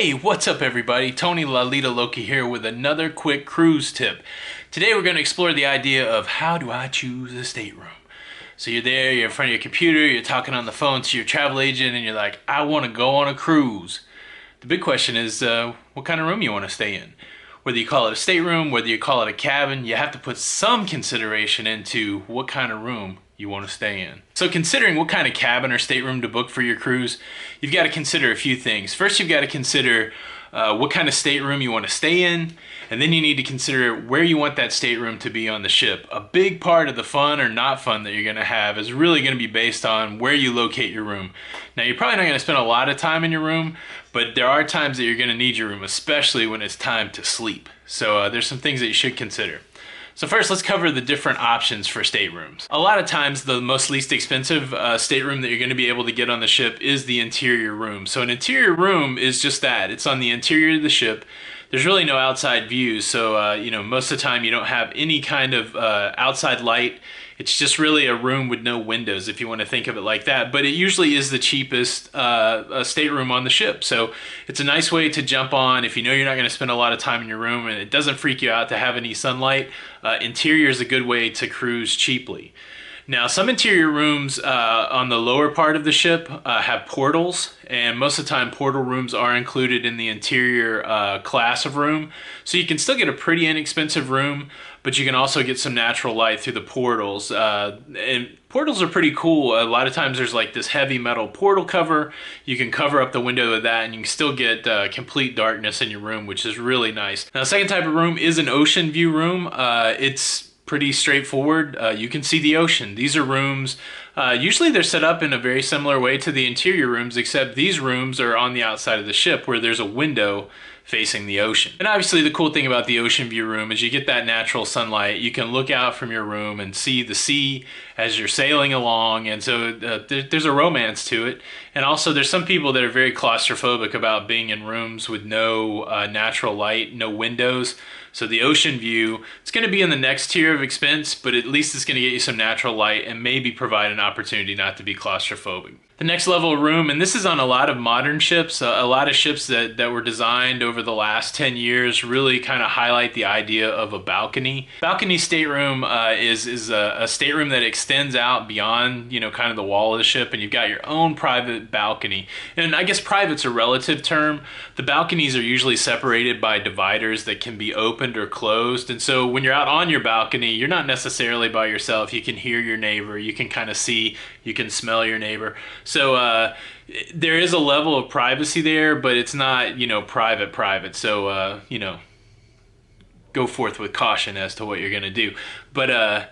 Hey, what's up everybody? Tony Lalita Loki here with another quick cruise tip. Today we're going to explore the idea of how do I choose a stateroom. So you're there, you're in front of your computer, you're talking on the phone to your travel agent and you're like, I want to go on a cruise. The big question is what kind of room you want to stay in. Whether you call it a stateroom, whether you call it a cabin, you have to put some consideration into what kind of room you want to stay in. So considering what kind of cabin or stateroom to book for your cruise, you've got to consider a few things. First, you've got to consider what kind of stateroom you want to stay in, and then you need to consider where you want that stateroom to be on the ship. A big part of the fun or not fun that you're going to have is really going to be based on where you locate your room. Now, you're probably not going to spend a lot of time in your room, but there are times that you're going to need your room, especially when it's time to sleep. So there's some things that you should consider. So first, let's cover the different options for staterooms. A lot of times, the least expensive stateroom that you're going to be able to get on the ship is the interior room. So an interior room is just that. It's on the interior of the ship. There's really no outside views, so most of the time you don't have any kind of outside light. It's just really a room with no windows, if you want to think of it like that. But it usually is the cheapest stateroom on the ship. So it's a nice way to jump on if you know you're not going to spend a lot of time in your room and it doesn't freak you out to have any sunlight. Interior is a good way to cruise cheaply. Now, some interior rooms on the lower part of the ship have portals, and most of the time portal rooms are included in the interior class of room. So you can still get a pretty inexpensive room, but you can also get some natural light through the portals. And portals are pretty cool. A lot of times there's like this heavy metal portal cover. You can cover up the window with that and you can still get complete darkness in your room, which is really nice. Now, the second type of room is an ocean view room. It's pretty straightforward. You can see the ocean. These are rooms, usually they're set up in a very similar way to the interior rooms, except these rooms are on the outside of the ship where there's a window facing the ocean. And obviously the cool thing about the ocean view room is you get that natural sunlight. You can look out from your room and see the sea as you're sailing along, and so there's a romance to it. And also there's some people that are very claustrophobic about being in rooms with no natural light, no windows. So the ocean view, it's going to be in the next tier of expense, but at least it's going to get you some natural light and maybe provide an opportunity not to be claustrophobic. The next level of room, and this is on a lot of modern ships, a lot of ships that were designed over the last 10 years really kind of highlight the idea of a balcony. Balcony stateroom is a stateroom that extends out beyond, kind of the wall of the ship, and you've got your own private balcony. And I guess private's a relative term. The balconies are usually separated by dividers that can be opened or closed. And so when you're out on your balcony, you're not necessarily by yourself. You can hear your neighbor, you can kind of see, you can smell your neighbor. So there is a level of privacy there, but it's not, private. So, go forth with caution as to what you're going to do. But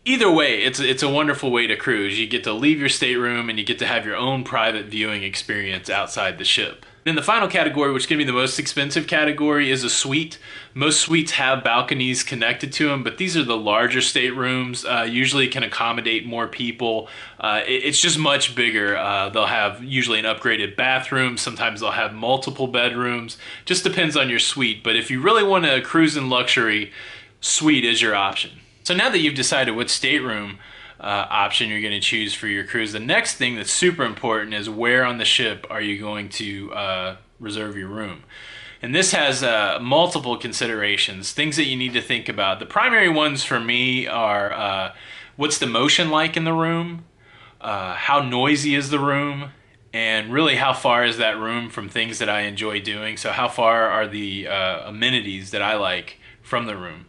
either way, it's a wonderful way to cruise. You get to leave your stateroom and you get to have your own private viewing experience outside the ship. Then the final category, which is going to be the most expensive category, is a suite. Most suites have balconies connected to them, but these are the larger staterooms. Usually can accommodate more people. It's just much bigger. They'll have usually an upgraded bathroom. Sometimes they'll have multiple bedrooms. Just depends on your suite. But if you really want to cruise in luxury, suite is your option. So now that you've decided what stateroom option you're going to choose for your cruise, the next thing that's super important is where on the ship are you going to reserve your room. And this has multiple considerations, things that you need to think about. The primary ones for me are what's the motion like in the room, how noisy is the room, and really how far is that room from things that I enjoy doing. So how far are the amenities that I like from the room.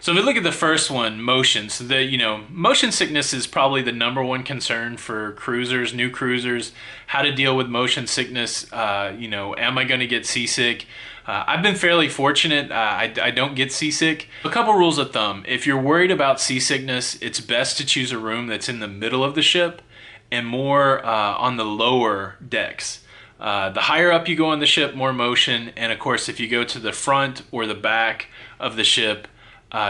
So if we look at the first one, motion. So motion sickness is probably the #1 concern for cruisers, new cruisers. How to deal with motion sickness. Am I going to get seasick? I've been fairly fortunate. I don't get seasick. A couple rules of thumb. If you're worried about seasickness, it's best to choose a room that's in the middle of the ship and more on the lower decks. The higher up you go on the ship, more motion. And of course, if you go to the front or the back of the ship,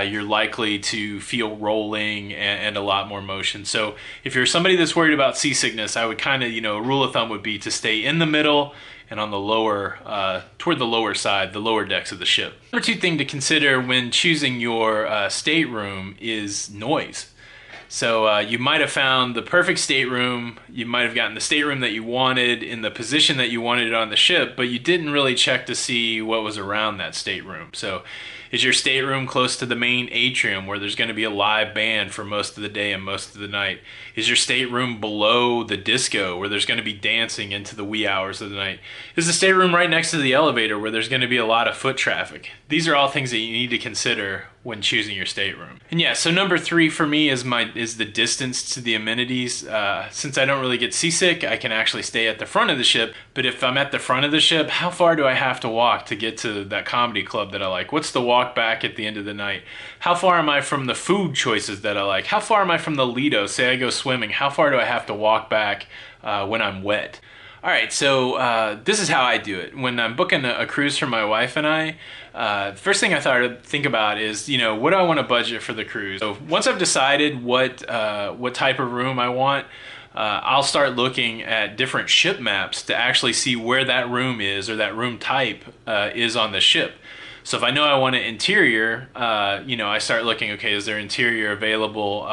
you're likely to feel rolling and a lot more motion. So if you're somebody that's worried about seasickness, I would kind of, a rule of thumb would be to stay in the middle and on the lower, toward the lower side, the lower decks of the ship. Number 2 thing to consider when choosing your stateroom is noise. So you might have found the perfect stateroom. You might have gotten the stateroom that you wanted in the position that you wanted it on the ship, but you didn't really check to see what was around that stateroom. So is your stateroom close to the main atrium where there's going to be a live band for most of the day and most of the night? Is your stateroom below the disco where there's going to be dancing into the wee hours of the night? Is the stateroom right next to the elevator where there's going to be a lot of foot traffic? These are all things that you need to consider when choosing your stateroom. And yeah, so number 3 for me is the distance to the amenities. Since I don't really get seasick, I can actually stay at the front of the ship. But if I'm at the front of the ship, how far do I have to walk to get to that comedy club that I like? What's the walk back at the end of the night? How far am I from the food choices that I like? How far am I from the Lido? Say I go swimming, how far do I have to walk back when I'm wet? All right, so this is how I do it. When I'm booking a cruise for my wife and I, first thing I thought to think about is, what do I want to budget for the cruise? So once I've decided what type of room I want, I'll start looking at different ship maps to actually see where that room is or that room type is on the ship. So if I know I want an interior, I start looking, okay, is there interior available?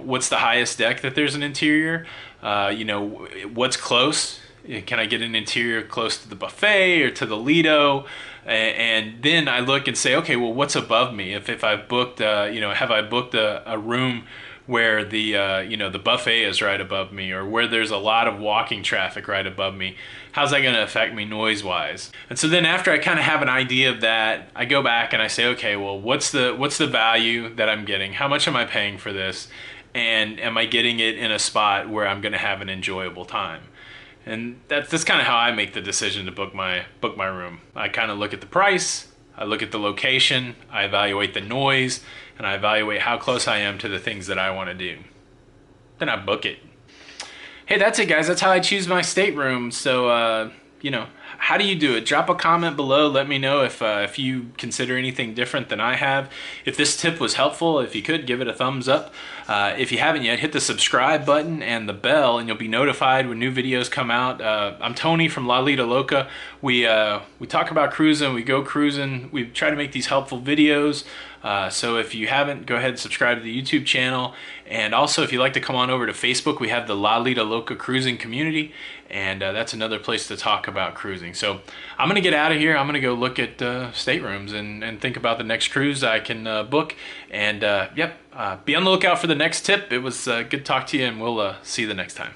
What's the highest deck that there's an interior? What's close? Can I get an interior close to the buffet or to the Lido? And then I look and say, okay, well, what's above me? If I've booked, have I booked a room where the buffet is right above me, or where there's a lot of walking traffic right above me? How's that going to affect me noise-wise? And so then after I kind of have an idea of that, I go back and I say, okay, well, what's the value that I'm getting? How much am I paying for this? And am I getting it in a spot where I'm going to have an enjoyable time? And that's kind of how I make the decision to book my room. I kind of look at the price, I look at the location, I evaluate the noise, and I evaluate how close I am to the things that I want to do. Then I book it. Hey, that's it, guys. That's how I choose my stateroom. So, how do you do it? Drop a comment below. Let me know if you consider anything different than I have. If this tip was helpful, if you could, give it a thumbs up. If you haven't yet, hit the subscribe button and the bell, and you'll be notified when new videos come out. I'm Tony from La Lita Loca. We talk about cruising. We go cruising. We try to make these helpful videos. So if you haven't, go ahead and subscribe to the YouTube channel. And also, if you'd like to come on over to Facebook, we have the La Lita Loca cruising community. And that's another place to talk about cruising. So I'm going to get out of here. I'm going to go look at staterooms and think about the next cruise I can book. And be on the lookout for the next tip. It was good to talk to you, and we'll see you the next time.